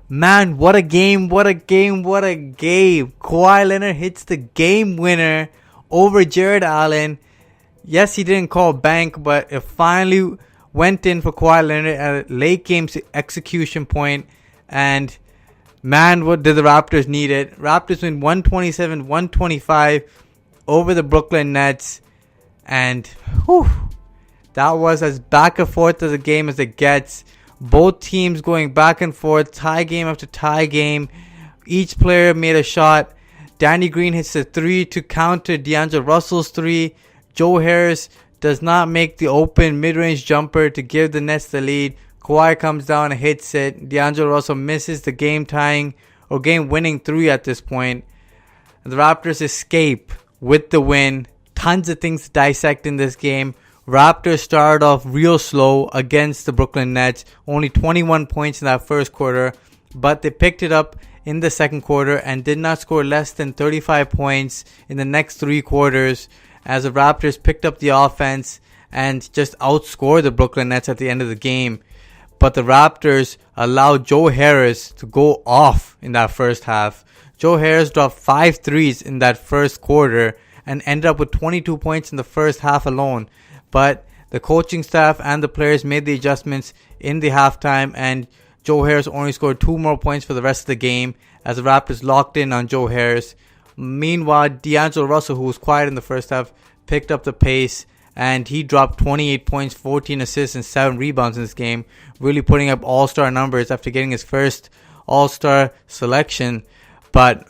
Man, what a game, what a game, what a game. Kawhi Leonard hits the game winner over Jared Allen. Yes, he didn't call bank, but it finally went in for Kawhi Leonard at a late game execution point. And man, what did the Raptors need it? Raptors win 127-125 over the Brooklyn Nets. And that was as back and forth as a game as it gets. Both teams going back and forth, tie game after tie game. Each player made a shot. Danny Green hits a 3 to counter D'Angelo Russell's 3. Joe Harris does not make the open mid-range jumper to give the Nets the lead. Kawhi comes down and hits it. D'Angelo Russell misses the game-tying or game-winning 3 at this point. The Raptors escape with the win. Tons of things to dissect in this game. Raptors started off real slow against the Brooklyn Nets. Only 21 points in that first quarter. But they picked it up in the second quarter and did not score less than 35 points in the next 3 quarters, as the Raptors picked up the offense and just outscored the Brooklyn Nets at the end of the game. But the Raptors allowed Joe Harris to go off in that first half. Joe Harris dropped 5 threes in that first quarter and ended up with 22 points in the first half alone. But the coaching staff and the players made the adjustments in the halftime, and Joe Harris only scored 2 more points for the rest of the game as the Raptors locked in on Joe Harris. Meanwhile, D'Angelo Russell, who was quiet in the first half, picked up the pace, and he dropped 28 points, 14 assists, and 7 rebounds in this game, really putting up all-star numbers after getting his first all-star selection. But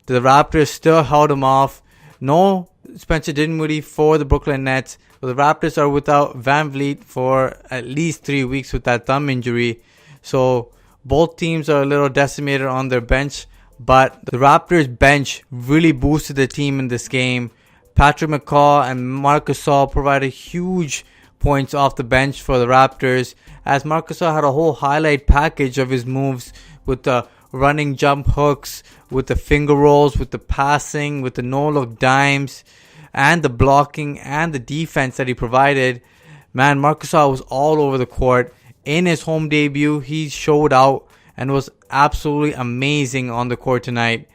the Raptors still held him off. No Spencer Dinwiddie for the Brooklyn Nets. But the Raptors are without Van Vliet for at least 3 weeks with that thumb injury. So both teams are a little decimated on their bench. But the Raptors bench really boosted the team in this game. Patrick McCaw and Marc Gasol provided huge points off the bench for the Raptors, as Marc Gasol had a whole highlight package of his moves with the running jump hooks, with the finger rolls, with the passing, with the no-look dimes, and the blocking and the defense that he provided. Man, Marc Gasol was all over the court. In his home debut, he showed out and was absolutely amazing on the court tonight.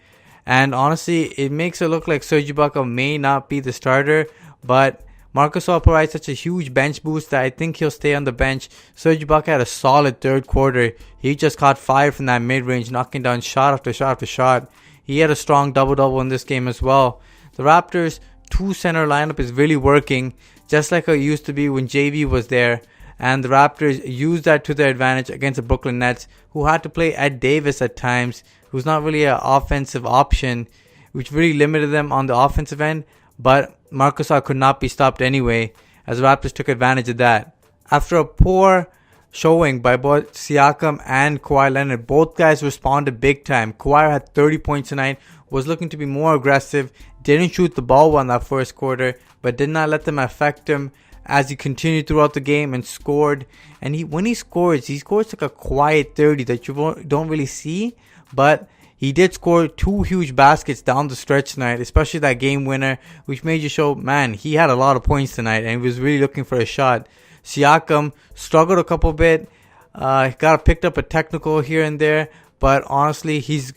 And honestly, it makes it look like Serge Ibaka may not be the starter, but Marc Gasol provides such a huge bench boost that I think he'll stay on the bench. Serge Ibaka had a solid third quarter. He just caught fire from that mid-range, knocking down shot after shot after shot. He had a strong double-double in this game as well. The Raptors' 2-center lineup is really working, just like it used to be when JV was there. And the Raptors used that to their advantage against the Brooklyn Nets, who had to play Ed Davis at times, who's not really an offensive option, which really limited them on the offensive end. But Marc Gasol could not be stopped anyway, as the Raptors took advantage of that. After a poor showing by both Siakam and Kawhi Leonard, both guys responded big time. Kawhi had 30 points tonight, was looking to be more aggressive, didn't shoot the ball well in that first quarter, but did not let them affect him as he continued throughout the game and scored. And when he scores like a quiet 30 that you don't really see, but he did score 2 huge baskets down the stretch tonight, especially that game winner, which made you show, man, he had a lot of points tonight and he was really looking for a shot. Siakam struggled a couple bit, picked up a technical here and there, but honestly, his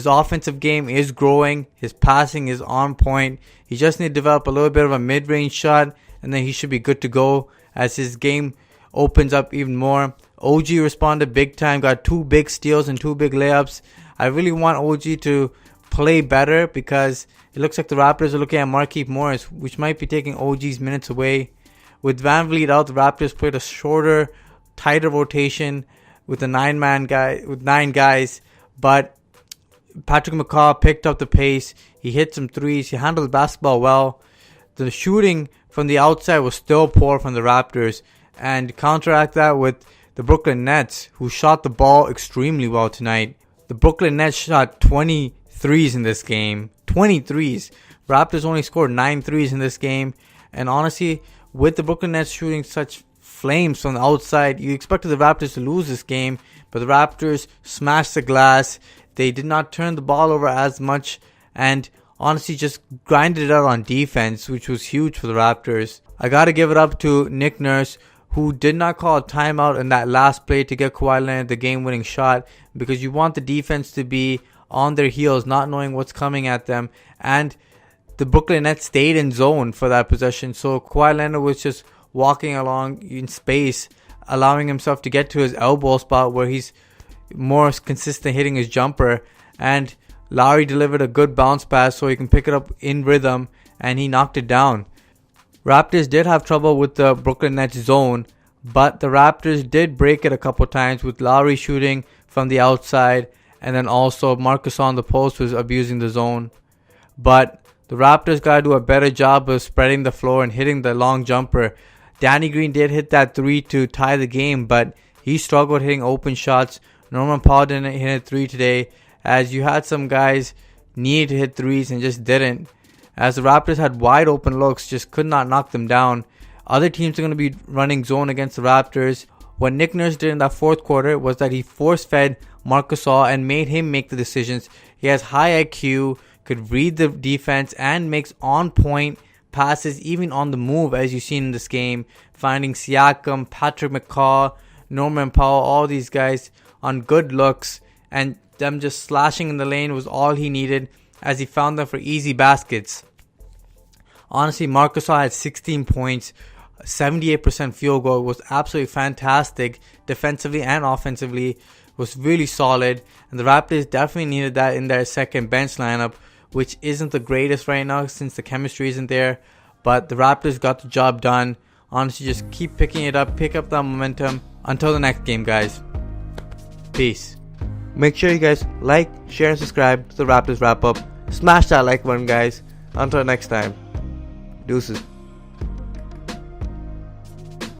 offensive game is growing. His passing is on point. He just needs to develop a little bit of a mid-range shot, and then he should be good to go as his game opens up even more. OG responded big time, got 2 big steals and 2 big layups. I really want OG to play better because it looks like the Raptors are looking at Markieff Morris, which might be taking OG's minutes away. With Van Vliet out, the Raptors played a shorter, tighter rotation with a 9 guys, but Patrick McCaw picked up the pace. He hit some threes. He handled the basketball well. The shooting from the outside was still poor from the Raptors, and counteract that with the Brooklyn Nets, who shot the ball extremely well tonight. The Brooklyn Nets shot 20 threes in this game. 20 threes. Raptors only scored 9 threes in this game. And honestly, with the Brooklyn Nets shooting such flames from the outside, you expected the Raptors to lose this game. But the Raptors smashed the glass. They did not turn the ball over as much. And honestly, just grinded it out on defense, which was huge for the Raptors. I got to give it up to Nick Nurse, who did not call a timeout in that last play to get Kawhi Leonard the game-winning shot, because you want the defense to be on their heels, not knowing what's coming at them. And the Brooklyn Nets stayed in zone for that possession, so Kawhi Leonard was just walking along in space, allowing himself to get to his elbow spot where he's more consistent hitting his jumper. And Lowry delivered a good bounce pass so he can pick it up in rhythm, and he knocked it down. Raptors did have trouble with the Brooklyn Nets zone, but the Raptors did break it a couple times with Lowry shooting from the outside, and then also Marc Gasol on the post was abusing the zone. But the Raptors got to do a better job of spreading the floor and hitting the long jumper. Danny Green did hit that 3 to tie the game, but he struggled hitting open shots. Norman Powell didn't hit a 3 today, as you had some guys need to hit 3s and just didn't. As the Raptors had wide open looks, just could not knock them down. Other teams are going to be running zone against the Raptors. What Nick Nurse did in that fourth quarter was that he force-fed Marc Gasol and made him make the decisions. He has high IQ, could read the defense, and makes on-point passes even on the move, as you've seen in this game. Finding Siakam, Patrick McCaw, Norman Powell, all these guys on good looks, and them just slashing in the lane was all he needed, as he found them for easy baskets. Honestly, Marc Gasol had 16 points, 78% field goal, was absolutely fantastic defensively and offensively, was really solid, and the Raptors definitely needed that in their second bench lineup, which isn't the greatest right now since the chemistry isn't there, but the Raptors got the job done. Honestly, just keep picking it up, pick up that momentum until the next game, guys. Peace. Make sure you guys like, share, and subscribe to the Raptors Wrap Up. Smash that like button, guys. Until next time. Deuces.